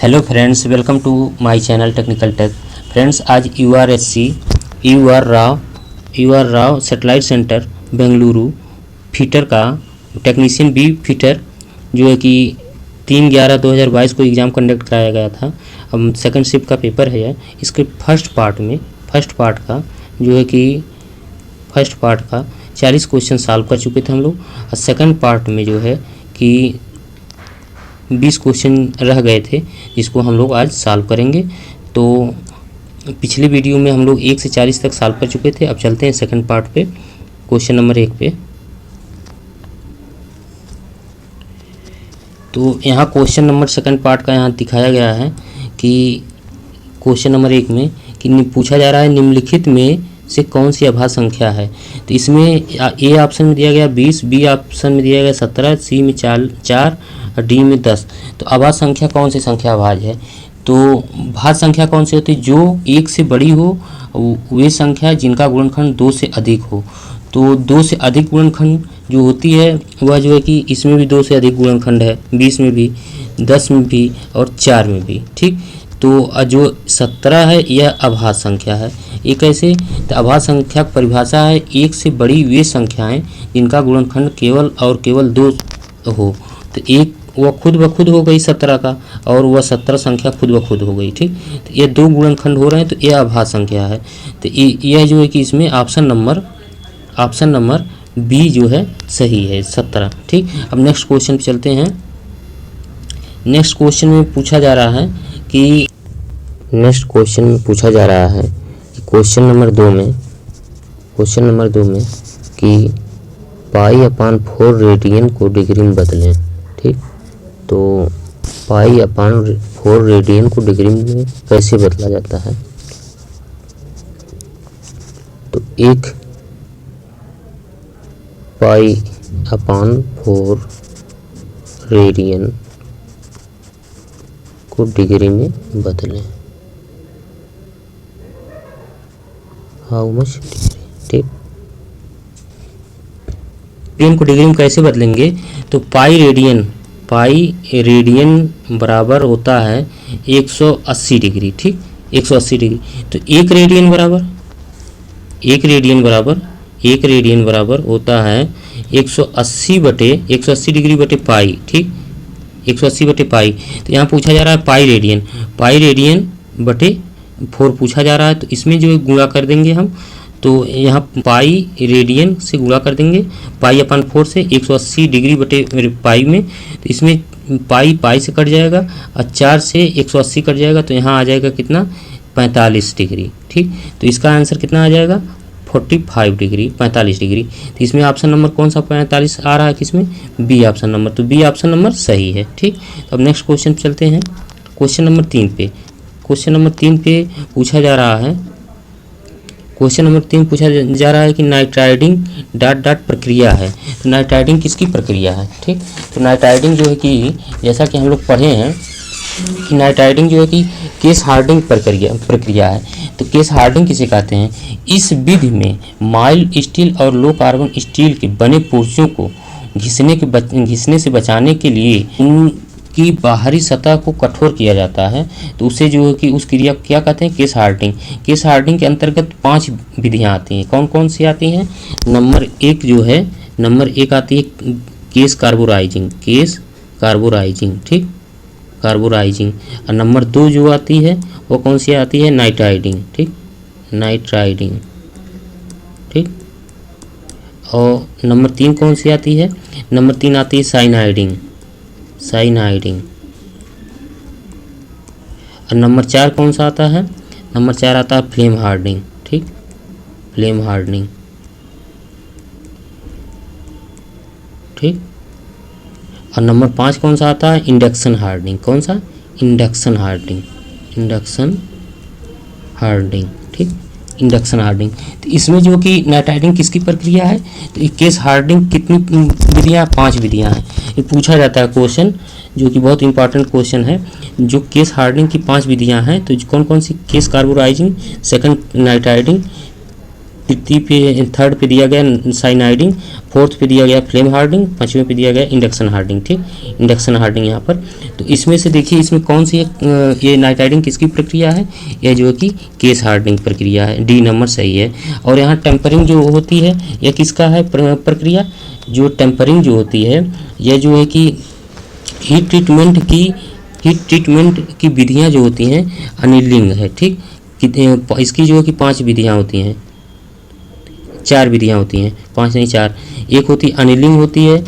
Hello friends, welcome to my channel technical tech. Friends, आज U R Rao satellite centre Bengaluru fitter का technician B fitter जो है कि 3/11/2022 को एग्ज़ाम कंडक्ट कराया गया था। अब सेकंड शिफ्ट का पेपर है। इसके फर्स्ट पार्ट का 40 क्वेश्चन सॉल्व कर चुके थे हम लोग, और सेकंड पार्ट में जो है कि 20 क्वेश्चन रह गए थे जिसको हम लोग आज सॉल्व करेंगे। तो पिछले वीडियो में हम लोग 1 से 40 तक सॉल्व कर चुके थे। अब चलते हैं सेकंड पार्ट पे, क्वेश्चन नंबर 1 पे। तो यहाँ क्वेश्चन नंबर सेकंड पार्ट का यहाँ दिखाया गया है कि क्वेश्चन नंबर 1 में कि पूछा जा रहा है निम्नलिखित में से कौन सी अभाज्य संख्या है। तो इसमें ए ऑप्शन में दिया गया 20, बी ऑप्शन में दिया गया 17, सी में 4 और डी में 10। तो अभाज्य संख्या कौन सी संख्या अभाज्य है? तो भाज्य संख्या कौन सी होती है? जो 1 से बड़ी हो वे संख्या जिनका गुणनखंड 2 से अधिक हो। तो 2 से अधिक गुणनखंड जो होती है वह जो है कि इसमें भी 2 से अधिक गुणनखंड है, 20 में भी, 10 में भी और 4 में भी। ठीक, तो जो 17 है यह अभाज्य संख्या है। ये कैसे? तो अभाज्य संख्या की परिभाषा है 1 से बड़ी वे संख्याएं जिनका गुणनखंड केवल और केवल 2 हो। तो एक वह खुद ब खुद हो गई 17 का, और वह 17 संख्या खुद ब खुद हो गई। ठीक, तो ये 2 गुणनखंड हो रहे हैं, तो यह अभाज्य संख्या है। तो यह जो है कि इसमें ऑप्शन नंबर बी जो है सही है, 17। ठीक, अब नेक्स्ट क्वेश्चन पे चलते हैं। नेक्स्ट क्वेश्चन में पूछा जा रहा है कि क्वेश्चन नंबर 2 में कि π/4 रेडियन को डिग्री में बदलें। ठीक, तो π/4 रेडियन को डिग्री में कैसे बदला जाता है? तो एक π/4 रेडियन को डिग्री में बदलें। How much degree? ठीक, रेडियन को डिग्री में कैसे बदलेंगे? तो पाई रेडियन बराबर होता है 180 डिग्री। ठीक, 180 डिग्री। तो एक रेडियन बराबर होता है 180 डिग्री बटे पाई। ठीक, 180 बटे पाई। तो यहाँ पूछा जा रहा है पाई रेडियन बटे 4 पूछा जा रहा है। तो इसमें जो गुणा कर देंगे हम, तो यहाँ पाई रेडियन से गुणा कर देंगे π/4 से 180 डिग्री बटे पाई में। तो इसमें पाई से कट जाएगा और 4 से 180 कट जाएगा, तो यहाँ आ जाएगा कितना? 45 डिग्री। ठीक, तो इसका आंसर कितना आ जाएगा? 45 डिग्री, 45 डिग्री। तो इसमें ऑप्शन नंबर कौन सा 45 आ रहा है? किसमें? B option number. तो बी ऑप्शन नंबर सही है। ठीक, तो अब नेक्स्ट क्वेश्चन चलते हैं, क्वेश्चन नंबर 3 पे। क्वेश्चन नंबर 3 पे पूछा जा रहा है कि नाइट्राइडिंग ... प्रक्रिया है। तो नाइट्राइडिंग किसकी प्रक्रिया है? ठीक, तो नाइट्राइडिंग जो है कि जैसा कि हम लोग पढ़े हैं कि नाइट्राइडिंग जो है कि केस हार्डिंग प्रक्रिया है। तो केस हार्डिंग किसे कहते हैं? इस विधि में माइल्ड स्टील और लो कार्बन स्टील के बने पुर्जों को घिसने से बचाने के लिए उनकी बाहरी सतह को कठोर किया जाता है। तो उसे जो है कि उस क्रिया को क्या कहते हैं? केस हार्डिंग के अंतर्गत 5 विधियां आती हैं। कौन कौन सी आती हैं? नंबर 1 आती है केस कार्बोराइजिंग। ठीक, कार्बोराइजिंग। और नंबर 2 जो आती है वो कौन सी आती है? नाइट्राइडिंग। ठीक, नाइट्राइडिंग। ठीक, और नंबर 3 कौन सी आती है? नंबर 3 आती है साइनाइडिंग। और नंबर 4 कौन सा आता है? नंबर 4 आता है फ्लेम हार्डनिंग। ठीक, फ्लेम हार्डनिंग। ठीक, और नंबर 5 कौन सा आता है? Induction hardening. कौन सा? Induction hardening. ठीक, इंडक्शन हार्डनिंग। तो इसमें जो कि नाइट्राइडिंग किसकी प्रक्रिया है? तो केस हार्डनिंग कितनी विधियाँ? 5 विधियाँ हैं। ये पूछा जाता है क्वेश्चन, जो कि बहुत इंपॉर्टेंट क्वेश्चन है। जो केस हार्डनिंग की 5 विधियाँ हैं, तो कौन कौन सी? केस कार्बोराइजिंग, सेकंड नाइट्राइडिंग, तृतीय पे, थर्ड पे दिया गया साइनाइडिंग, फोर्थ पे दिया गया फ्लेम हार्डनिंग, पांचवें पे दिया गया इंडक्शन हार्डनिंग। ठीक, इंडक्शन हार्डनिंग यहाँ पर। तो इसमें से देखिए इसमें कौन सी ये नाइट्राइडिंग किसकी प्रक्रिया है, यह जो है कि केस हार्डनिंग प्रक्रिया है, डी नंबर सही है। और यहाँ टेम्परिंग जो होती है यह किसका है प्रक्रिया, जो टेम्परिंग जो होती है यह जो है कि हीट ट्रीटमेंट की विधियाँ जो होती हैं अनिलिंग है। ठीक, इसकी जो है कि 5 विधियाँ होती हैं, 4 विधियाँ होती हैं, 5 नहीं 4। एक होती अनिलिंग होती है,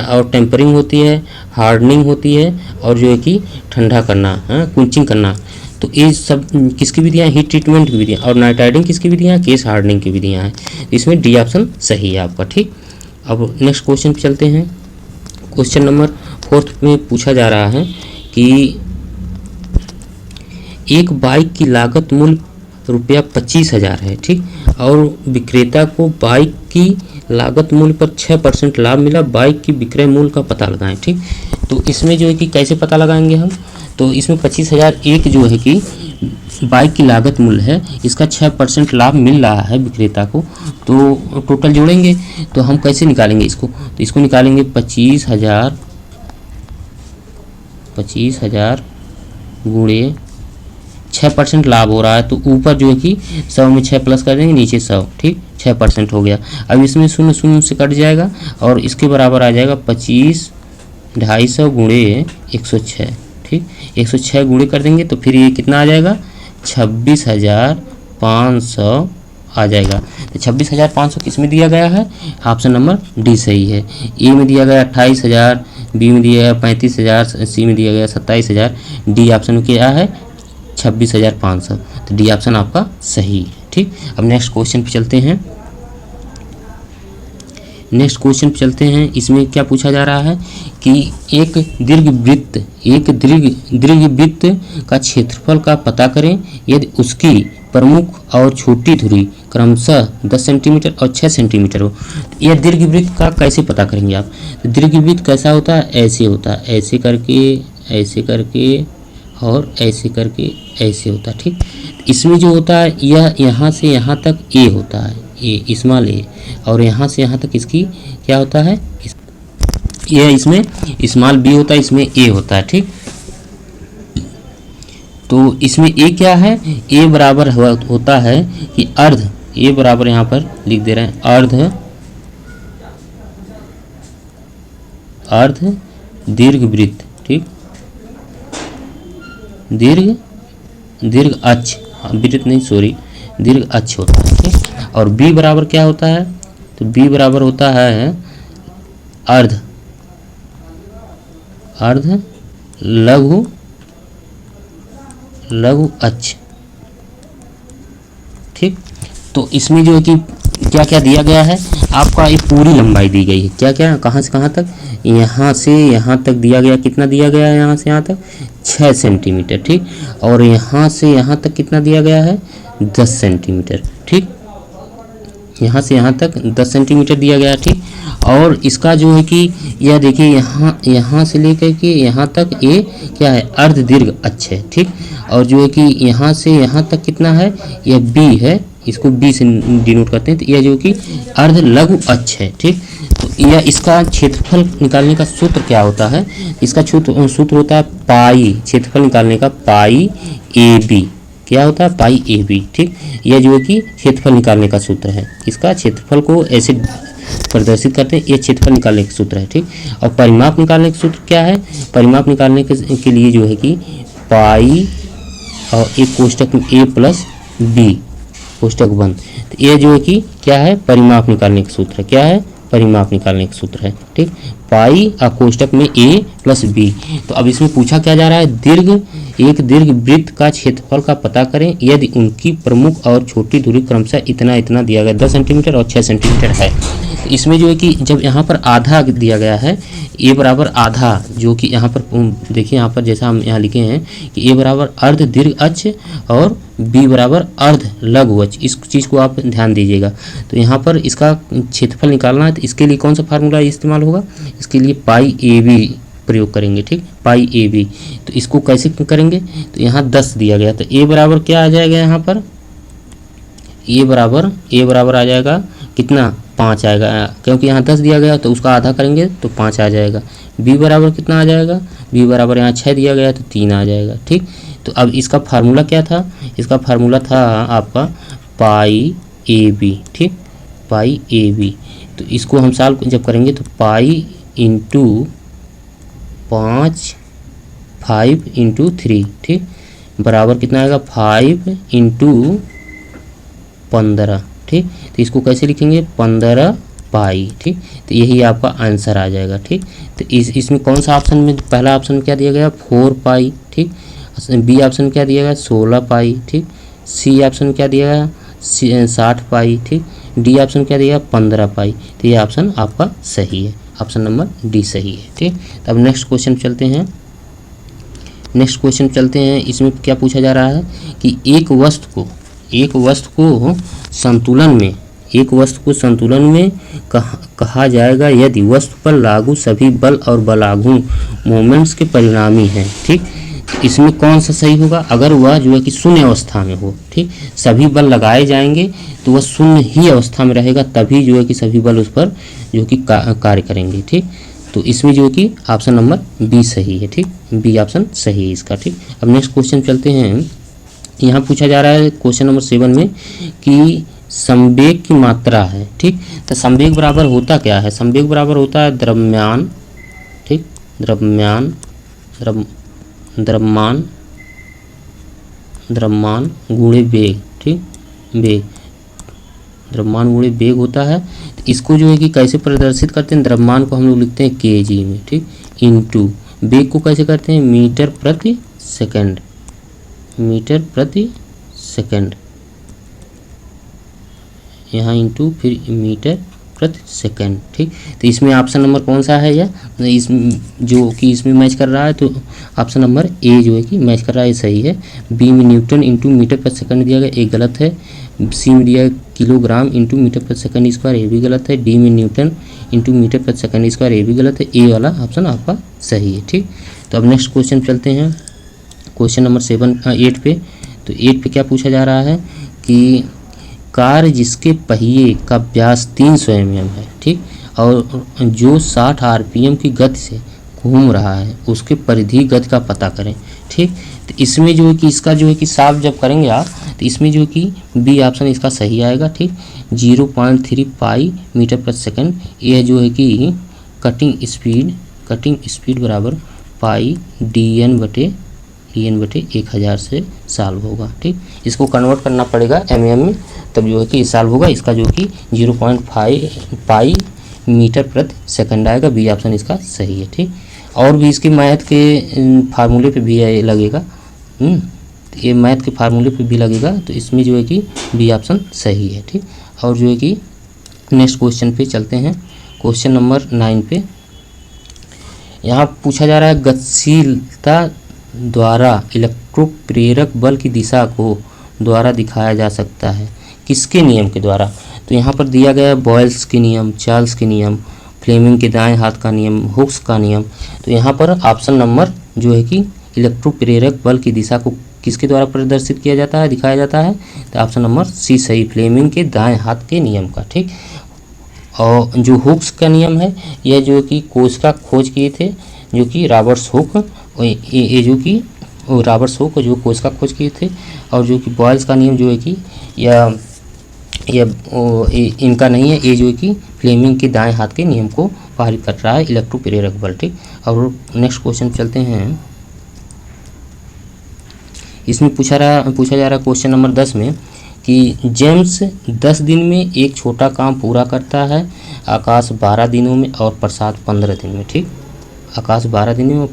और टेम्परिंग होती है, हार्डनिंग होती है, और जो है कि ठंडा करना, कूलिंग करना। तो ये सब किसकी विधियाँ, हीट ट्रीटमेंट की विधियाँ। और नाइट्राइडिंग किसकी विधियाँ, केस हार्डनिंग की विधियाँ हैं। इसमें डी ऑप्शन सही है आपका। ठीक, अब नेक्स्ट क्वेश्चन पे चलते हैं। क्वेश्चन नंबर 4 में पूछा जा रहा है कि एक बाइक की लागत मूल्य ₹25,000 है। ठीक, और विक्रेता को बाइक की लागत मूल्य पर 6% लाभ मिला, बाइक की विक्रय मूल्य का पता लगाएं। ठीक, तो इसमें जो है कि कैसे पता लगाएंगे हम, तो इसमें 25,000 एक जो है कि बाइक की लागत मूल्य है, इसका 6% लाभ मिल रहा है विक्रेता को। तो टोटल जोड़ेंगे तो हम कैसे निकालेंगे इसको, तो इसको निकालेंगे 25,000 गुणे 6% लाभ हो रहा है, तो ऊपर जो है कि 100 में 6 प्लस कर देंगे, नीचे 100। ठीक, 6% हो गया। अब इसमें 0 0 से कट जाएगा और इसके बराबर आ जाएगा 25,250 गुणे 106। ठीक, 106 गुणे कर देंगे तो फिर ये कितना आ जाएगा, 26,500 आ जाएगा। तो 26,500 किस में दिया गया है, ऑप्शन नंबर डी सही है। ए में दिया गया 28,000, बी में दिया गया 35,000, सी में दिया गया 27,000, डी ऑप्शन में क्या है 26,500। तो डी ऑप्शन आपका सही है। ठीक, अब नेक्स्ट क्वेश्चन पे चलते हैं। इसमें क्या पूछा जा रहा है कि एक दीर्घवृत्त का क्षेत्रफल का पता करें यदि उसकी प्रमुख और छोटी धुरी क्रमशः 10 सेंटीमीटर और 6 सेंटीमीटर हो। यह दीर्घवृत्त का कैसे पता करेंगे आप, तो दीर्घवृत्त कैसा होता है, ऐसे होता है, ऐसे करके और ऐसे करके ऐसे होता है। ठीक, इसमें जो होता है यह यहाँ से यहाँ तक ए होता है, ए स्मॉल ए, और यहाँ से यहाँ तक इसकी क्या होता है, यह इसमें स्मॉल बी होता है, इसमें ए होता है। ठीक, तो इसमें ए क्या है, ए बराबर होता है कि अर्ध, ए बराबर यहाँ पर लिख दे रहे हैं अर्ध दीर्घवृत्त। ठीक, दीर्घ अक्ष, वृत्त नहीं सॉरी, दीर्घ अक्ष होता है। ठीक, और बी बराबर क्या होता है, तो बी बराबर होता है अर्ध लघु अक्ष। ठीक, तो इसमें जो है कि क्या क्या दिया गया है आपका, एक पूरी लंबाई दी गई है, क्या क्या कहाँ से कहाँ तक, यहाँ से यहाँ तक दिया गया, कितना दिया गया है यहाँ से यहाँ तक 6 सेंटीमीटर। ठीक, और यहाँ से यहाँ तक कितना दिया गया है 10 सेंटीमीटर। ठीक, यहाँ से यहाँ तक 10 सेंटीमीटर दिया गया। ठीक, और इसका जो है कि यह देखिए यहाँ से लेकर के यहाँ तक ये क्या है, अर्ध दीर्घ अक्ष है। ठीक, और जो है कि यहाँ से यहाँ तक कितना है, यह बी है, इसको बी से डिनोट करते हैं। तो यह जो कि अर्ध लघु अक्ष है। ठीक, तो यह इसका क्षेत्रफल निकालने का सूत्र क्या होता है, इसका सूत्र होता है पाई, क्षेत्रफल निकालने का पाई ए बी, क्या होता है पाई ए बी। ठीक, यह जो है कि क्षेत्रफल निकालने का सूत्र है, इसका क्षेत्रफल को ऐसे प्रदर्शित करते हैं, ये क्षेत्रफल निकालने का सूत्र है। ठीक, और परिमाप निकालने का सूत्र क्या है, परिमाप निकालने के लिए जो है कि पाई और एक कोष्टक में ए प्लस बी कोष्टक बंद, तो ये जो है कि क्या है परिमाप निकालने का सूत्र है, क्या है परिमाप निकालने का सूत्र है। ठीक, पाई और कोष्टक में ए प्लस बी। तो अब इसमें पूछा क्या जा रहा है, एक दीर्घ वृत्त का क्षेत्रफल का पता करें यदि उनकी प्रमुख और छोटी धुरी क्रमशः इतना इतना दिया गया, 10 सेंटीमीटर और 6 सेंटीमीटर है। तो इसमें जो है कि जब यहाँ पर आधा दिया गया है, ए बराबर आधा, जो कि यहाँ पर देखिए यहाँ पर जैसा हम यहाँ लिखे हैं कि ए बराबर अर्ध दीर्घ अक्ष और बी बराबर अर्ध लघु अक्ष, इस चीज़ को आप ध्यान दीजिएगा। तो यहाँ पर इसका क्षेत्रफल निकालना है, तो इसके लिए कौन सा फार्मूला इस्तेमाल होगा, इसके लिए पाई ए बी प्रयोग करेंगे। ठीक, पाई ए बी, तो इसको कैसे करेंगे, तो यहाँ 10 दिया गया, तो ए बराबर क्या आ जाएगा, यहाँ पर ए बराबर आ जाएगा कितना 5 आएगा, क्योंकि यहाँ 10 दिया गया तो उसका आधा करेंगे तो 5 आ जाएगा। बी बराबर कितना आ जाएगा, बी बराबर यहाँ 6 दिया गया तो 3 आ जाएगा। ठीक, तो अब इसका फार्मूला क्या था, इसका फार्मूला था आपका पाई ए बी। ठीक, पाई ए बी। तो इसको हम सॉल्व जब करेंगे तो पाई इंटू 5 इंटू 3, ठीक, बराबर कितना आएगा 5 इंटू 15। ठीक, तो इसको कैसे लिखेंगे 15 पाई। ठीक, तो यही आपका आंसर आ जाएगा। ठीक, तो इसमें कौन सा ऑप्शन में, पहला ऑप्शन क्या दिया गया 4 पाई। ठीक, बी ऑप्शन क्या दिया गया 16 पाई। ठीक, सी ऑप्शन क्या दिया गया 60 पाई। ठीक, डी ऑप्शन क्या दिया 15 पाई। तो ये ऑप्शन आपका सही है, ऑप्शन नंबर डी सही है। ठीक, तो अब नेक्स्ट क्वेश्चन चलते हैं। इसमें क्या पूछा जा रहा है कि एक वस्तु को संतुलन में कहा जाएगा यदि वस्तु पर लागू सभी बल और बलागु मोमेंट्स के परिणामी हैं। ठीक, इसमें कौन सा सही होगा, अगर वह जो है कि शून्य अवस्था में हो। ठीक, सभी बल लगाए जाएंगे तो वह शून्य ही अवस्था में रहेगा, तभी जो है कि सभी बल उस पर जो कि कार्य करेंगे। ठीक, तो इसमें जो है कि ऑप्शन नंबर बी सही है। ठीक, बी ऑप्शन सही है इसका। ठीक, अब नेक्स्ट क्वेश्चन चलते हैं। यहाँ पूछा जा रहा है क्वेश्चन नंबर 7 में कि संवेग की मात्रा है। ठीक, तो संवेग बराबर होता क्या है, संवेग बराबर होता है द्रव्यमान। ठीक, द्रव्यमान गुणे वेग। ठीक, वेग, द्रव्यमान गुणे वेग होता है। तो इसको जो है कि कैसे प्रदर्शित करते हैं, द्रव्यमान को हम लोग लिखते हैं kg में। ठीक, इनटू वेग को कैसे करते हैं मीटर प्रति सेकंड, यहाँ इंटू फिर मीटर प्रति सेकंड। ठीक, तो इसमें ऑप्शन नंबर कौन सा है, या इसमें मैच कर रहा है, तो ऑप्शन नंबर ए जो है कि मैच कर रहा है, सही है। बी में न्यूटन इंटू मीटर प्रति सेकंड दिया गया, एक गलत है। सी में दिया किलोग्राम इंटू मीटर प्रति सेकंड स्क्वायर, ये भी गलत है। डी में न्यूटन इंटू मीटर प्रति सेकंड स्क्वायर, ये भी गलत है। ए वाला ऑप्शन आपका सही है। ठीक, तो अब नेक्स्ट क्वेश्चन चलते हैं क्वेश्चन नंबर 8 पे। तो 8 पे क्या पूछा जा रहा है कि कार जिसके पहिए का व्यास 300 mm है। ठीक, और जो 60 RPM की गति से घूम रहा है उसके परिधि गति का पता करें। ठीक, तो इसमें जो है कि इसका जो है कि साफ जब करेंगे आप, तो इसमें जो है कि बी ऑप्शन इसका सही आएगा। ठीक, 0.3 पाई मीटर प्रति सेकंड, यह जो है कि कटिंग स्पीड बराबर पाई dn बटे 1000 से सॉल्व होगा। ठीक, इसको कन्वर्ट करना पड़ेगा mm में, तब जो है कि सॉल्व होगा। इसका जो कि 0.5 पाई मीटर प्रति सेकंड आएगा, बी ऑप्शन इसका सही है। ठीक, और भी इसके मैथ के फार्मूले पे भी लगेगा, तो ये मैथ के फार्मूले पे भी लगेगा, तो इसमें जो है कि बी ऑप्शन सही है। ठीक, और जो है कि नेक्स्ट क्वेश्चन पे चलते हैं, क्वेश्चन नंबर 9 पे। यहाँ पूछा जा रहा है गतिशीलता द्वारा इलेक्ट्रोप्रेरक बल की दिशा को द्वारा दिखाया जा सकता है, किसके नियम के द्वारा। तो यहाँ पर दिया गया है बॉयल्स के नियम, चार्ल्स के नियम, फ्लेमिंग के दाएं हाथ का नियम, हुक्स का नियम। तो यहाँ पर ऑप्शन नंबर जो है कि इलेक्ट्रोप्रेरक बल की दिशा को किसके द्वारा प्रदर्शित किया जाता है, दिखाया जाता है, तो ऑप्शन नंबर सी सही, फ्लेमिंग के दाएं हाथ के नियम का। ठीक, और जो हुक्स का नियम है, यह जो कि कोच का खोज किए थे, जो कि रॉबर्ट्स हुक, ये जो कि रॉबर्ट्स हुक जो कोच का खोज किए थे। और जो कि बॉयल्स का नियम जो है कि इनका नहीं है, ये जो है कि फ्लेमिंग के दाएं हाथ के नियम को पारित कर रहा है इलेक्ट्रोप्रेरक बल। ठीक, और नेक्स्ट क्वेश्चन चलते हैं। इसमें पूछा जा रहा है क्वेश्चन नंबर 10 में कि जेम्स 10 दिन में एक छोटा काम पूरा करता है, आकाश 12 दिनों में और प्रसाद 15 दिन में। ठीक, आकाश 12 दिन में,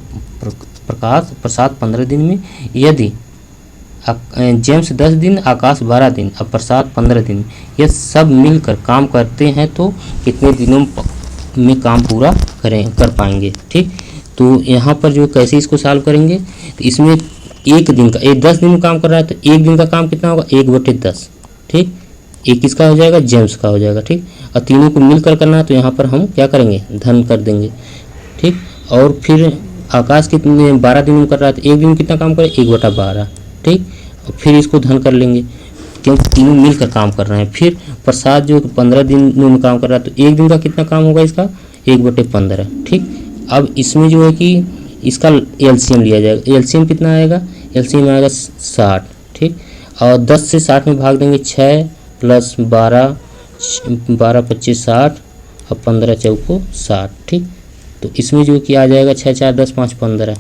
प्रसाद 15 दिन में। यदि जेम्स 10 दिन, आकाश 12 दिन और प्रसाद 15 दिन, ये सब मिलकर काम करते हैं तो कितने दिनों में काम पूरा कर पाएंगे। ठीक, तो यहाँ पर जो कैसे इसको सॉल्व करेंगे, तो इसमें एक दिन का, 10 दिन में काम कर रहा है तो एक दिन का काम कितना होगा 1/10। ठीक, एक किसका हो जाएगा जेम्स का हो जाएगा। ठीक, और तीनों को मिलकर करना है तो यहाँ पर हम क्या करेंगे धन कर देंगे। ठीक, और फिर आकाश कितने 12 दिन में कर रहा है तो एक दिन में कितना काम करे 1/12। ठीक, और फिर इसको धन कर लेंगे। क्योंकि तीनों मिलकर काम कर रहे हैं। फिर प्रसाद जो 15 दिनों में काम कर रहा है, तो एक दिन का कितना काम होगा इसका, 1/15। ठीक, अब इसमें जो है कि इसका एलसीएम लिया जाएगा। एलसीएम कितना आएगा, एलसीएम आएगा 60। ठीक, और 10 से 60 में भाग देंगे, 6 + 12, 12 × 25 60 और 15 चौको 60। ठीक, तो इसमें जो कि आ जाएगा 6 × 4 = 10, 5 × 15,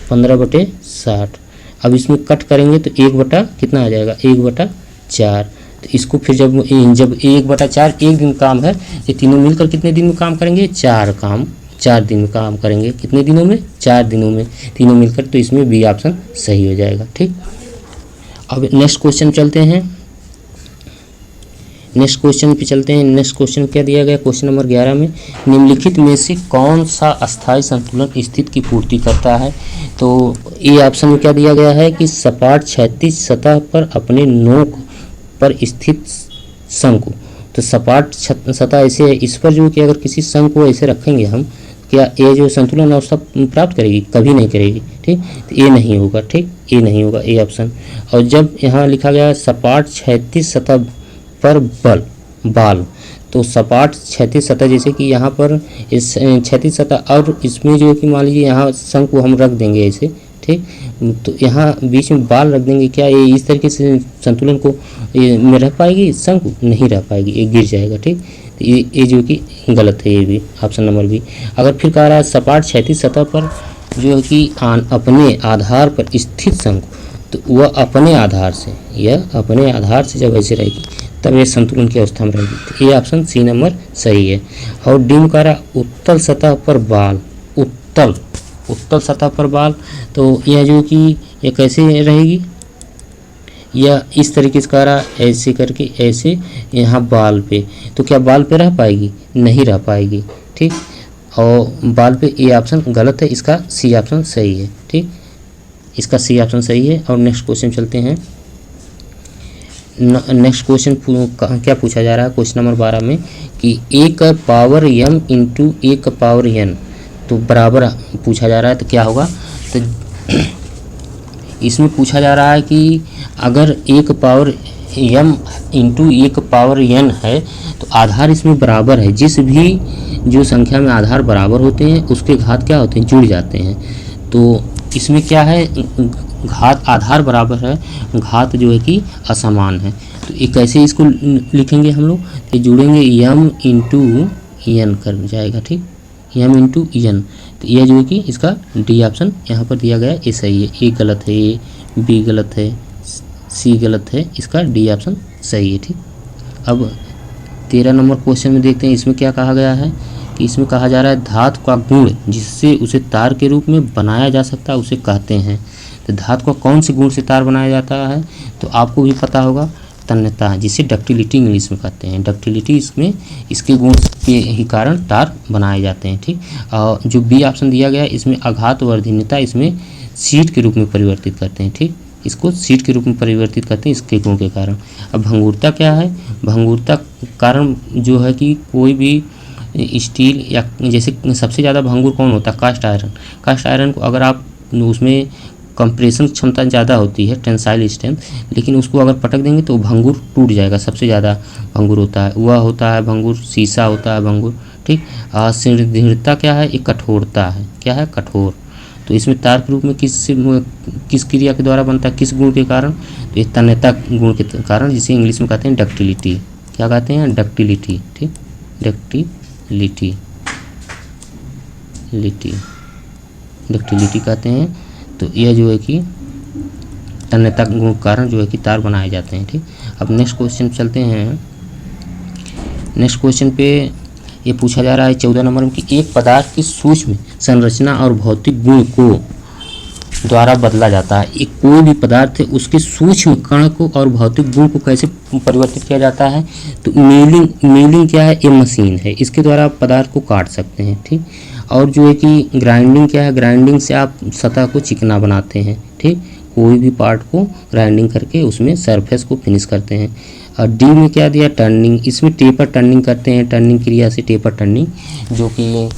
15/60। अब इसमें कट करेंगे तो 1 कितना आ जाएगा, 1/4। तो इसको फिर जब 1/4 एक दिन काम है, ये तीनों मिलकर कितने दिन में काम करेंगे, 4 दिन में काम करेंगे। कितने दिनों में, 4 दिनों में तीनों मिलकर। तो इसमें बी ऑप्शन सही हो जाएगा। ठीक, अब नेक्स्ट क्वेश्चन चलते हैं। नेक्स्ट क्वेश्चन पे चलते हैं। नेक्स्ट क्वेश्चन क्या दिया गया, क्वेश्चन नंबर 11 में निम्नलिखित में से कौन सा अस्थायी संतुलन स्थिति की पूर्ति करता है। तो ए ऑप्शन में क्या दिया गया है कि सपाट क्षैतिज सतह पर अपने नोक पर स्थित शंकु। तो सपाट सतह ऐसे है, इस पर जो कि अगर किसी शंकु को ऐसे रखेंगे हम, क्या ये जो संतुलन अवस्था प्राप्त करेगी, कभी नहीं करेगी। ठीक, तो ये नहीं होगा। ठीक, ये नहीं होगा, ए ऑप्शन। और जब यहाँ लिखा गया सपाट क्षैतिज सतह पर बाल, तो सपाट क्षैतिज सतह, जैसे कि यहाँ पर इस क्षैतिज सतह और इसमें जो कि मान लीजिए यहाँ शंकु हम रख देंगे ऐसे। ठीक, तो यहाँ बीच में बाल रख देंगे, क्या ये इस तरीके से संतुलन को में रह पाएगी, शंकु नहीं रह पाएगी, ये गिर जाएगा। ठीक, तो ये जो कि गलत है, ये भी ऑप्शन नंबर बी। अगर फिर कह रहा है सपाट क्षैतिज सतह पर जो है कि अपने आधार पर स्थित शंकु, तो वह अपने आधार से, यह अपने आधार से जब ऐसे रहेगी तब ये संतुलन की अवस्था में रहेगी। तो ये ऑप्शन सी नंबर सही है। और डी में कह रहा उत्तल सतह पर बाल, उत्तल सतह पर बाल, तो यह जो कि ये कैसे रहेगी, या इस तरीके से कह रहा ऐसे करके ऐसे यहाँ बाल पे, तो क्या बाल पे रह पाएगी, नहीं रह पाएगी। ठीक, और बाल पे ये ऑप्शन गलत है, इसका सी ऑप्शन सही है। ठीक, इसका सी ऑप्शन सही है। और नेक्स्ट क्वेश्चन चलते हैं। नेक्स्ट क्वेश्चन क्या पूछा जा रहा है क्वेश्चन नंबर 12 में कि a का पावर m इंटू a का पावर n, तो बराबर पूछा जा रहा है। तो क्या होगा, तो इसमें पूछा जा रहा है कि अगर a का पावर m इंटू a का पावर n है, तो आधार इसमें बराबर है। जिस भी जो संख्या में आधार बराबर होते हैं उसके घात क्या होते हैं, जुड़ जाते हैं। तो इसमें क्या है, घात आधार बराबर है, घात जो है कि असमान है। तो ये कैसे इसको लिखेंगे हम लोग, तो जुड़ेंगे m इंटू n कर जाएगा। ठीक, m इंटू n, तो यह जो है कि इसका डी ऑप्शन यहाँ पर दिया गया है, ये सही है। ए गलत है, ए बी गलत है, सी गलत है, इसका डी ऑप्शन सही है। ठीक, अब 13 नंबर क्वेश्चन में देखते हैं। इसमें क्या कहा गया है कि इसमें कहा जा रहा है धातु का गुण जिससे उसे तार के रूप में बनाया जा सकता है उसे कहते हैं। तो धातु का कौन से गुण से तार बनाया जाता है, तो आपको भी पता होगा, तन्यता, जिसे डक्टिलिटी इंग्लिश में कहते हैं। डक्टिलिटी इसमें इसके गुण के ही कारण तार बनाए जाते हैं। ठीक, और जो बी ऑप्शन दिया गया है इसमें आघात वर्धनीयता इसमें सीट के रूप में परिवर्तित करते हैं। ठीक, इसको सीट के रूप में परिवर्तित करते हैं इसके गुण के कारण। अब भंगुरता क्या है, भंगुरता कारण जो है कि कोई भी स्टील या जैसे सबसे ज़्यादा भंगुर कौन होता है, कास्ट आयरन। कास्ट आयरन को अगर आप उसमें कंप्रेशन क्षमता ज़्यादा होती है, टेंसाइल स्ट्रेंथ, लेकिन उसको अगर पटक देंगे तो भंगुर टूट जाएगा। सबसे ज़्यादा भंगुर होता है वह होता है भंगुर, शीशा होता है भंगुर। ठीक, दृढ़ता क्या है, ये कठोरता है, क्या है, कठोर। तो इसमें तार के रूप में किस क्रिया के द्वारा बनता है, किस गुण के कारण, तो ये तन्यता गुण के कारण, जिसे इंग्लिश में कहते हैं डक्टिलिटी। क्या कहते हैं, डक्टिलिटी। ठीक, डक्टिलिटी कहते हैं। तो यह जो है कि तन्यता गुण के कारण जो है कि तार बनाए जाते हैं। ठीक, अब नेक्स्ट क्वेश्चन चलते हैं। नेक्स्ट क्वेश्चन पे ये पूछा जा रहा है 14 नंबर में कि एक पदार्थ की सूक्ष्म संरचना और भौतिक गुण को द्वारा बदला जाता है। एक कोई भी पदार्थ है उसके सूक्ष्म कण को और भौतिक गुण को कैसे परिवर्तित किया जाता है, तो मिलिंग क्या है, ये मशीन है, इसके द्वारा आप पदार्थ को काट सकते हैं। ठीक, और जो है कि ग्राइंडिंग क्या है, ग्राइंडिंग से आप सतह को चिकना बनाते हैं। ठीक, कोई भी पार्ट को ग्राइंडिंग करके उसमें सरफेस को फिनिश करते हैं। और डी में क्या दिया, टर्निंग, इसमें टेपर टर्निंग करते हैं, टर्निंग क्रिया से टेपर टर्निंग, जो कि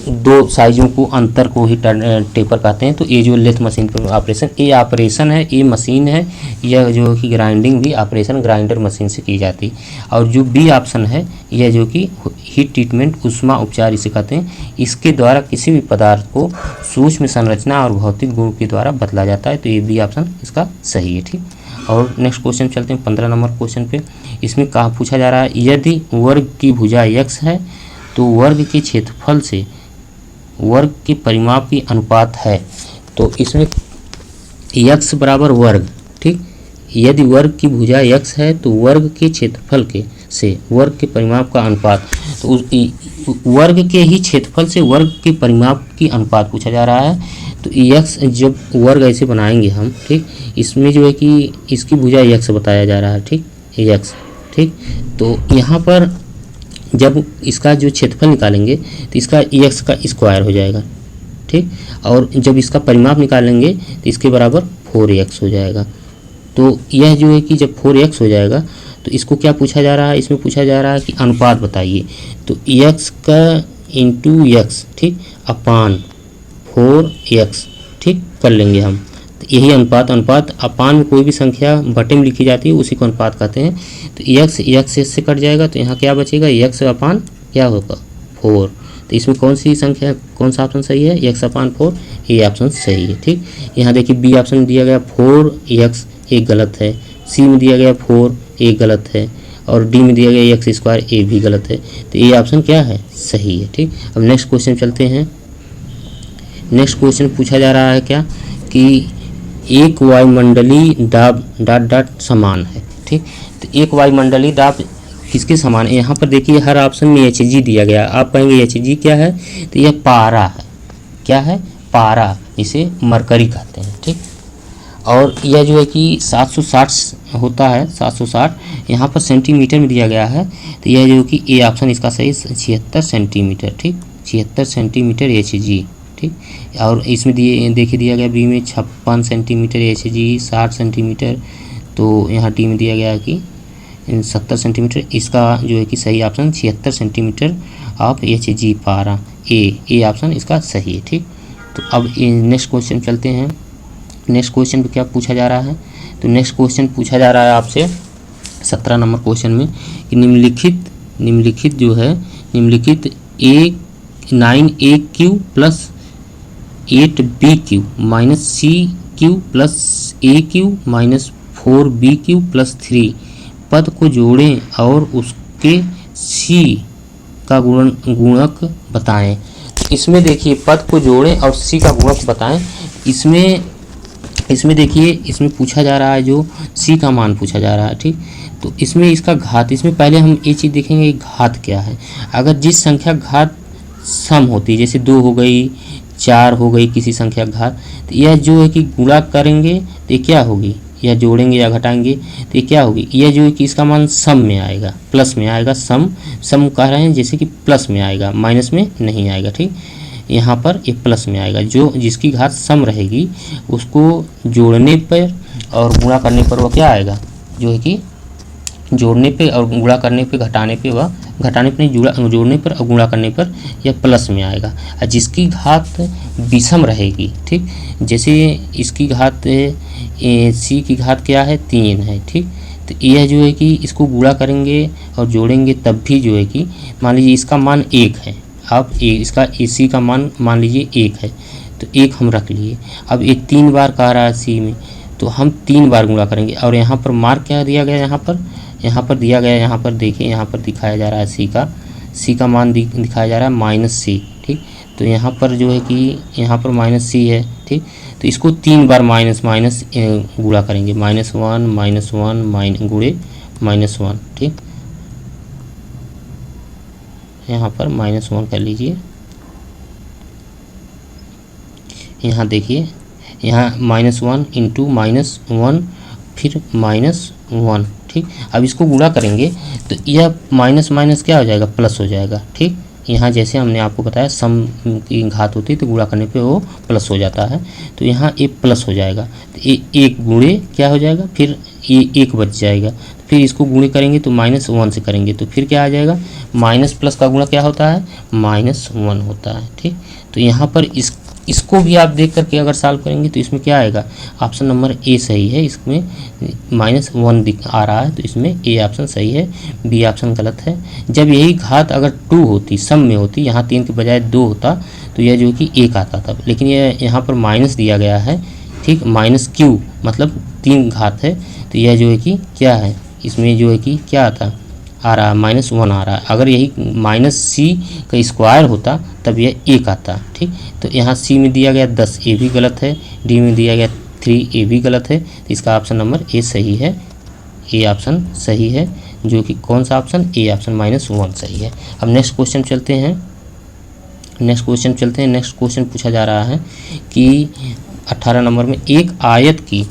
दो साइजों को अंतर को ही टेपर कहते हैं। तो ये जो लेथ मशीन पर ऑपरेशन, ये ऑपरेशन है, ये मशीन है, यह जो कि ग्राइंडिंग भी ऑपरेशन ग्राइंडर मशीन से की जाती है। और जो बी ऑप्शन है, यह जो कि हीट ट्रीटमेंट ऊष्मा उपचार इसे कहते हैं। इसके द्वारा किसी भी पदार्थ को सूक्ष्म संरचना और भौतिक गुण के द्वारा बदला जाता है। तो ये बी ऑप्शन इसका सही है। ठीक, और नेक्स्ट क्वेश्चन चलते हैं 15 नंबर क्वेश्चन पे। इसमें कहा पूछा जा रहा है, यदि वर्ग की भुजा x है तो वर्ग के क्षेत्रफल से वर्ग के परिमाप की अनुपात है। तो इसमें x बराबर वर्ग, ठीक, यदि वर्ग की भुजा x है तो वर्ग के क्षेत्रफल के से वर्ग के परिमाप का अनुपात, तो उस वर्ग के ही क्षेत्रफल से वर्ग के परिमाप की अनुपात पूछा जा रहा है। तो x जब वर्ग ऐसे बनाएंगे हम, ठीक, इसमें जो है कि इसकी भुजा x बताया जा रहा है, ठीक, x, ठीक। तो यहाँ पर जब इसका जो क्षेत्रफल निकालेंगे तो इसका x का स्क्वायर हो जाएगा, ठीक, और जब इसका परिमाप निकालेंगे तो इसके बराबर 4x हो जाएगा। तो यह जो है कि जब 4x हो जाएगा तो इसको क्या पूछा जा रहा है, इसमें पूछा जा रहा है कि अनुपात बताइए। तो x का इंटू x, ठीक, अपान 4x, ठीक, कर लेंगे हम। तो यही अनुपात अपान में कोई भी संख्या बटे में लिखी जाती है उसी को अनुपात कहते हैं। तो x से कट जाएगा तो यहाँ क्या बचेगा, x अपान क्या होगा 4। तो इसमें कौन सी संख्या, कौन सा ऑप्शन सही है, x अपान 4, ये ऑप्शन सही है। ठीक, यहाँ देखिए बी ऑप्शन दिया गया 4x, एक गलत है। सी में दिया गया 4, एक गलत है। और डी में दिया गया x स्क्वायर, ए भी गलत है। तो ये ऑप्शन क्या है, सही है। ठीक, अब नेक्स्ट क्वेश्चन चलते हैं। नेक्स्ट क्वेश्चन पूछा जा रहा है क्या कि एक वायुमंडलीय दाब डॉट डॉट समान है। ठीक, तो एक वायुमंडलीय दाब किसके समान है, यहाँ पर देखिए हर ऑप्शन में Hg दिया गया। आप कहेंगे Hg क्या है, तो यह पारा है। क्या है, पारा, इसे मरकरी कहते हैं। ठीक, और यह जो है कि 760 होता है, 760 यहाँ पर सेंटीमीटर में दिया गया है। तो यह जो कि ए ऑप्शन इसका सही 76 सेंटीमीटर। ठीक, 76 सेंटीमीटर Hg। ठीक, और इसमें देखिए दिया गया बी में 56 सेंटीमीटर Hg, 60 सेंटीमीटर। तो यहाँ डी में दिया गया कि 70 सेंटीमीटर। इसका जो है कि सही ऑप्शन 76 सेंटीमीटर ऑफ Hg पारा, ए ऑप्शन इसका सही है। ठीक, तो अब नेक्स्ट क्वेश्चन चलते हैं। नेक्स्ट क्वेश्चन पे क्या पूछा जा रहा है, तो नेक्स्ट क्वेश्चन पूछा जा रहा है आपसे 17 नंबर क्वेश्चन में कि निम्नलिखित जो है, निम्नलिखित 9AQ plus 8BQ minus CQ plus AQ minus 4BQ plus 3 पद को जोड़ें और उसके C का गुणक बताएं। इसमें देखिए पद को जोड़ें और C का गुणक बताएं। इसमें देखिए इसमें पूछा जा रहा है, जो C का मान पूछा जा रहा है। ठीक, तो इसमें इसका घात, इसमें पहले हम ये चीज़ देखेंगे घात क्या है। अगर जिस संख्या घात सम होती है, जैसे 2 हो गई, 4 हो गई किसी संख्या घात, तो यह जो है कि गुणा करेंगे तो ये क्या होगी, या जोड़ेंगे या घटाएंगे तो ये क्या होगी, यह जो है कि इसका मान सम में आएगा, प्लस में आएगा। सम कह रहे हैं जैसे कि प्लस में आएगा, माइनस में नहीं आएगा। ठीक, यहाँ पर ये प्लस में आएगा। जो जिसकी घात सम रहेगी उसको जोड़ने पर और गुणा करने पर वह क्या आएगा, जो है कि जोड़ने पे और गुणा करने पे, घटाने पे वह घटाने पे नहीं, जोड़ने पर और गुणा करने पर यह प्लस में आएगा। और जिसकी घात विषम रहेगी, ठीक, जैसे इसकी घात C की घात क्या है, 3 है। ठीक, तो यह जो है कि इसको गुणा करेंगे और जोड़ेंगे तब भी जो है कि मान लीजिए इसका मान 1 है। अब इसका AC का मान लीजिए 1 है, तो 1 हम रख लिए। अब ये 3 बार कह रहा है C में, तो हम 3 बार गुणा करेंगे। और यहाँ पर मार्क क्या दिया गया, यहाँ पर दिया गया, यहाँ पर देखिए, यहाँ पर दिखाया जा रहा है C का मान दिखाया जा रहा है -C। ठीक, तो यहाँ पर जो है कि यहाँ पर -C है। ठीक, तो इसको 3 बार माइनस गुणा करेंगे, -1 गुणे -1। ठीक, यहाँ पर -1 कर लीजिए। यहाँ देखिए, यहाँ -1 इंटू -1 फिर -1। ठीक, अब इसको गुणा करेंगे तो यह माइनस क्या हो जाएगा, प्लस हो जाएगा। ठीक, यहाँ जैसे हमने आपको बताया सम की घात होती है तो गुणा करने पे वो प्लस हो जाता है। तो यहाँ ये प्लस हो जाएगा, तो ये 1 गुणे क्या हो जाएगा, फिर ये 1 बच जाएगा, फिर इसको गुणे करेंगे तो -1 से करेंगे तो फिर क्या आ जाएगा, माइनस प्लस का गुणा क्या होता है, -1 होता है। ठीक, तो यहाँ पर इसको भी आप देख करके अगर सॉल्व करेंगे तो इसमें क्या आएगा, ऑप्शन नंबर ए सही है। इसमें -1 आ रहा है तो इसमें ए ऑप्शन सही है, बी ऑप्शन गलत है। जब यही घात अगर 2 होती, सम में होती, यहाँ 3 के बजाय 2 होता तो यह जो है कि 1 आता था, लेकिन यह यहाँ पर माइनस दिया गया है। ठीक, -q मतलब 3 घात है तो यह जो है कि क्या है, इसमें जो है कि क्या आता आ रहा है, -1 आ रहा है। अगर यही -c का स्क्वायर होता तब यह 1 आता। ठीक, तो यहाँ c में दिया गया 10, ए भी गलत है, डी में दिया गया 3, ए भी गलत है, तो इसका ऑप्शन नंबर ए सही है, ए ऑप्शन सही है, जो कि कौन सा ऑप्शन, ए ऑप्शन -1 सही है। अब नेक्स्ट क्वेश्चन चलते हैं। नेक्स्ट क्वेश्चन पूछा जा रहा है कि 18 नंबर में एक आयत की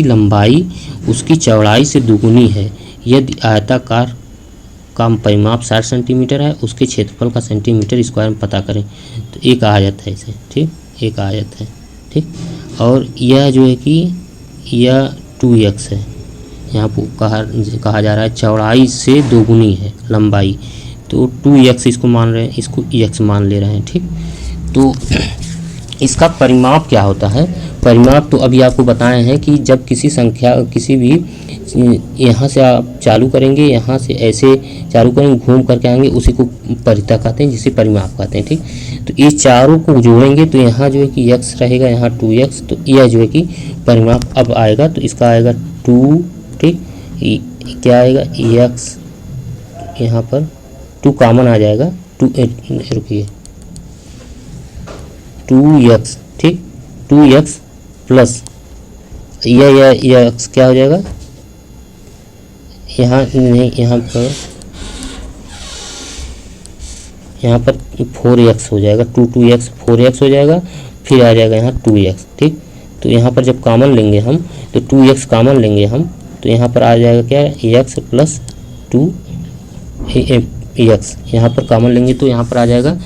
लंबाई उसकी चौड़ाई से दुगुनी है यदि आयताकार का परिमाप 60 सेंटीमीटर है, उसके क्षेत्रफल का सेंटीमीटर स्क्वायर में पता करें। तो एक आयत है इसे, ठीक, एक आयत है। ठीक, और यह जो है कि यह 2x है, यहाँ पर कहा जा रहा है चौड़ाई से दोगुनी है लंबाई, तो 2x इसको मान रहे हैं, इसको x मान ले रहे हैं। ठीक, तो इसका परिमाप क्या होता है, परिमाप तो अभी आपको बताए हैं कि जब किसी संख्या, किसी भी यहाँ से आप चालू करेंगे, यहाँ से ऐसे चालू करेंगे, घूम करके आएंगे, उसी को परिता कहते हैं, जिसे परिमाप कहते हैं। ठीक, तो ये चारों को जोड़ेंगे तो यहाँ जो है कि x रहेगा, यहाँ 2x, तो यह जो है कि परिमाप अब आएगा, तो इसका आएगा 2। ठीक, क्या आएगा, x, यहाँ पर 2 कॉमन आ जाएगा, 2x, ठीक, 2x प्लस यह x क्या हो जाएगा, यहाँ नहीं, यहाँ पर 4x हो जाएगा, 2x 4x हो जाएगा, फिर आ जाएगा यहाँ 2x। ठीक, तो यहाँ पर जब कॉमन लेंगे हम, तो 2x कॉमन लेंगे हम, तो यहाँ पर आ जाएगा क्या, x प्लस 2x, यहाँ पर कॉमन लेंगे तो यहाँ पर आ जाएगा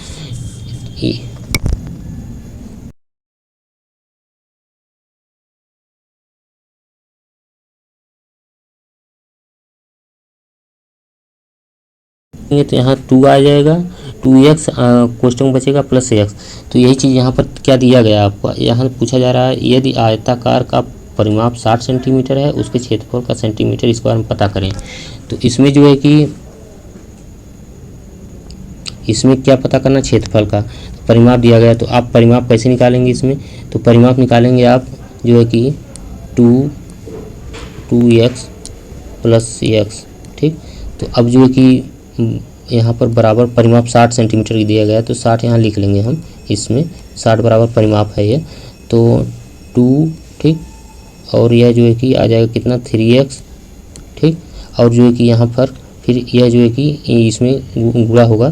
तो यहाँ 2 आ जाएगा, 2x क्वेश्चन बचेगा प्लस x। तो यही चीज़ यहाँ पर क्या दिया गया आपको, यहाँ पूछा जा रहा है यदि आयताकार का परिमाप 60 सेंटीमीटर है, उसके क्षेत्रफल का सेंटीमीटर स्क्वायर में पता करें। तो इसमें जो है कि इसमें क्या पता करना, क्षेत्रफल का परिमाप दिया गया, तो आप परिमाप कैसे निकालेंगे इसमें, तो परिमाप निकालेंगे आप जो है कि 2x प्लस x। ठीक, तो अब जो है कि यहाँ पर बराबर परिमाप 60 सेंटीमीटर की दिया गया है, तो 60 यहाँ लिख लेंगे हम, इसमें 60 बराबर परिमाप है ये, तो 2, ठीक, और यह जो है कि आ जाएगा कितना, 3x। ठीक, और जो है कि यहाँ पर फिर यह जो है कि इसमें गुणा होगा,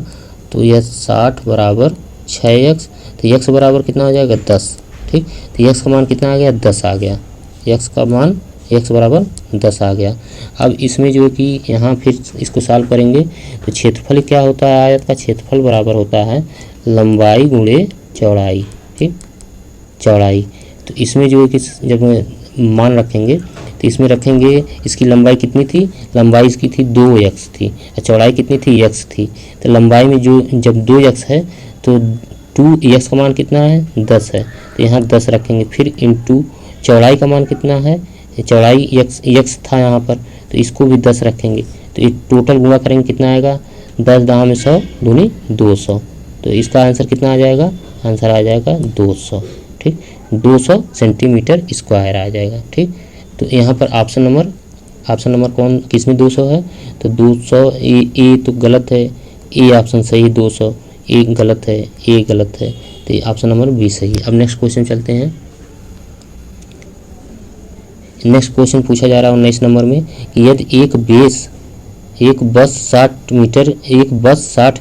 तो यह 60 बराबर 6x, तो x बराबर कितना हो जाएगा, 10। ठीक, तो x का मान कितना आ गया, 10 आ गया, x का मान x बराबर 10 आ गया। अब इसमें जो है कि यहाँ फिर इसको सॉल्व करेंगे तो क्षेत्रफल क्या होता है, आयत का क्षेत्रफल बराबर होता है लंबाई गुणे चौड़ाई। ठीक, चौड़ाई, तो इसमें जो है कि जब मान रखेंगे तो इसमें रखेंगे, इसकी लंबाई कितनी थी, लंबाई इसकी थी 2x थी, चौड़ाई कितनी थी, x थी। तो लंबाई में जो जब 2x है तो 2x का मान कितना है, 10 है, तो यहाँ 10 रखेंगे, फिर इंटू चौड़ाई का मान कितना है, चौड़ाई x था यहाँ पर, तो इसको भी 10 रखेंगे, तो ये टोटल गुणा करेंगे कितना आएगा, 10 10 में 100 दूनी 200, तो इसका आंसर कितना आ जाएगा, आंसर आ जाएगा 200। ठीक, 200 सेंटीमीटर स्क्वायर आ जाएगा। ठीक, तो यहाँ पर ऑप्शन नंबर कौन किसमें 200 है, तो 200 ए तो गलत है, ए ऑप्शन सही, 200 ए गलत है, ए गलत है, तो ऑप्शन नंबर बी सही है। अब नेक्स्ट क्वेश्चन चलते हैं। नेक्स्ट क्वेश्चन पूछा जा रहा है 19 नंबर में कि यदि एक बस 60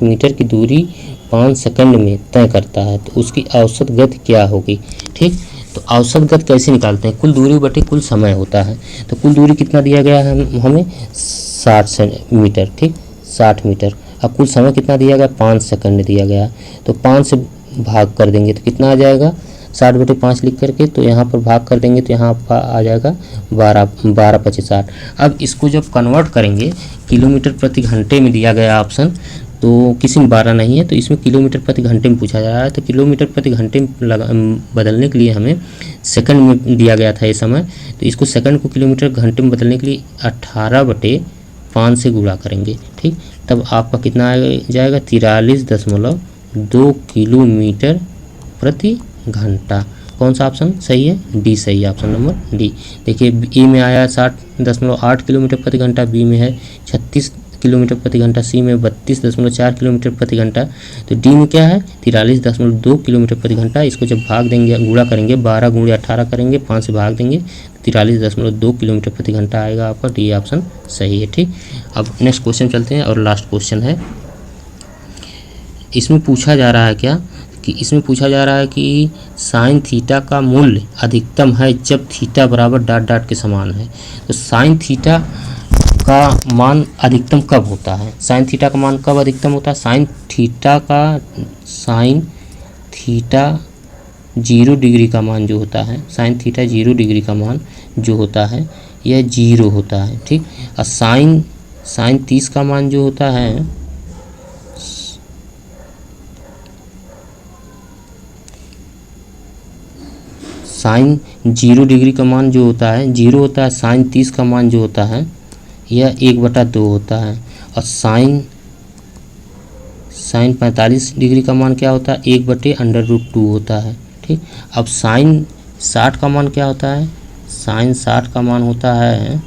मीटर की दूरी 5 सेकंड में तय करता है तो उसकी औसत गति क्या होगी। ठीक, तो औसत गति कैसे निकालते हैं, कुल दूरी बटे कुल समय होता है, तो कुल दूरी कितना दिया गया है हमें 60 मीटर। ठीक, 60 मीटर। अब कुल समय कितना दिया गया, 5 सेकंड दिया गया, तो 5 से भाग कर देंगे तो कितना आ जाएगा, 60/5 लिख करके, तो यहाँ पर भाग कर देंगे तो यहाँ आपका आ जाएगा 12/5 60। अब इसको जब कन्वर्ट करेंगे किलोमीटर प्रति घंटे में दिया गया ऑप्शन, तो किसी में 12 नहीं है, तो इसमें किलोमीटर प्रति घंटे में पूछा जा रहा है। तो किलोमीटर प्रति घंटे में बदलने के लिए हमें सेकंड में दिया गया था ये समय, तो इसको सेकंड को किलोमीटर घंटे में बदलने के लिए 18/5 से गुणा करेंगे। ठीक, तब आपका कितना आ जाएगा 43.2 किलोमीटर प्रति घंटा। कौन सा ऑप्शन सही है? डी सही है, ऑप्शन नंबर डी। देखिए ए में आया 60.8 किलोमीटर प्रति घंटा, बी में है 36 किलोमीटर प्रति घंटा, सी में 32.4 किलोमीटर प्रति घंटा, तो डी में क्या है 43.2 किलोमीटर प्रति घंटा। इसको जब भाग देंगे, गुणा करेंगे, 12 × 18 करेंगे, 5 से भाग देंगे, 43.2 किलोमीटर प्रति घंटा आएगा आपका। डी ऑप्शन सही है। ठीक, अब नेक्स्ट क्वेश्चन चलते हैं और लास्ट क्वेश्चन है। इसमें पूछा जा रहा है क्या कि इसमें पूछा जा रहा है कि साइन थीटा का मूल्य अधिकतम है जब थीटा बराबर डॉट डॉट के समान है। तो साइन थीटा का मान अधिकतम कब होता है? साइन थीटा का मान कब अधिकतम होता है? साइन थीटा 0 डिग्री का मान जो होता है, साइन थीटा 0 डिग्री का मान जो होता है यह 0 होता है। ठीक, और साइन 30 का मान जो होता है, साइन 0 डिग्री का मान जो होता है 0 होता है। साइन 30 का मान जो होता है यह 1/2 होता है। और साइन 45 डिग्री का मान क्या होता है 1/√2 होता है। ठीक, अब साइन 60 का मान क्या होता है? साइन 60 का मान होता है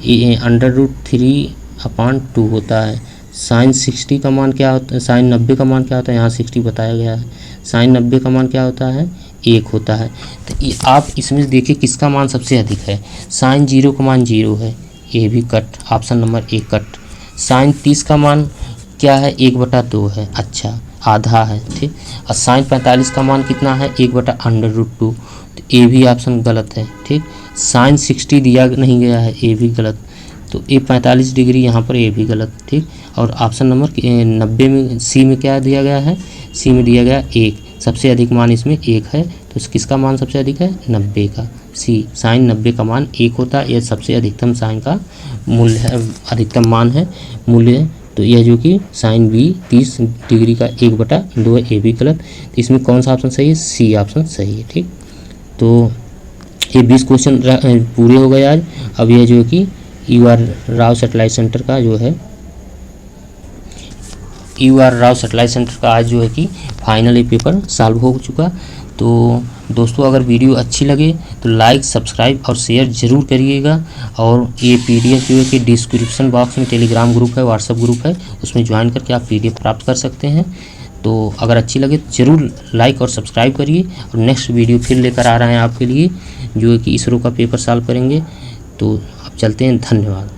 √3/2 होता है। साइन 60 का मान क्या होता है? साइन 90 का मान क्या होता है? यहाँ 60 बताया गया है। साइन 90 का मान क्या होता है? 1 होता है। तो आप इसमें देखिए किसका मान सबसे अधिक है। साइन 0 का मान 0 है, ये भी cut, option number A cut. Sine 30 का मान क्या है? 1/2 है, अच्छा आधा है। ठीक, और साइन 45 का मान कितना है? 1/√2, तो ए भी ऑप्शन गलत है। ठीक, साइन 60 दिया नहीं गया है, ए भी गलत, तो ए 45 डिग्री यहाँ पर ए भी गलत। ठीक, और ऑप्शन नंबर 90 में सी में क्या दिया गया है? सी में दिया गया 1, सबसे अधिक मान इसमें 1 है, तो किसका मान सबसे अधिक है? 90 का। सी, साइन 90 का मान 1 होता है, यह सबसे अधिकतम साइन का मूल्य है, अधिकतम मान है, मूल्य है। तो यह जो कि साइन बी 30 डिग्री का 1/2 है, ए भी गलत। तो इसमें कौन सा ऑप्शन सही है? सी ऑप्शन सही है। ठीक, तो ये 20 क्वेश्चन पूरे हो गए आज। अब यह जो कि UR राव सैटेलाइट सेंटर का जो है UR राव सैटेलाइट सेंटर का आज जो है कि फाइनल ये पेपर सॉल्व हो चुका। तो दोस्तों अगर वीडियो अच्छी लगे तो लाइक, सब्सक्राइब और शेयर ज़रूर करिएगा। और ये PDF जो है कि डिस्क्रिप्शन बॉक्स में टेलीग्राम ग्रुप है, व्हाट्सएप ग्रुप है, उसमें ज्वाइन करके आप PDF प्राप्त कर सकते हैं। तो अगर अच्छी लगे तो ज़रूर लाइक और सब्सक्राइब करिए। और नेक्स्ट वीडियो फिर लेकर आ रहे हैं आपके लिए, जो है कि इसरो का पेपर सॉल्व करेंगे। तो अब चलते हैं, धन्यवाद।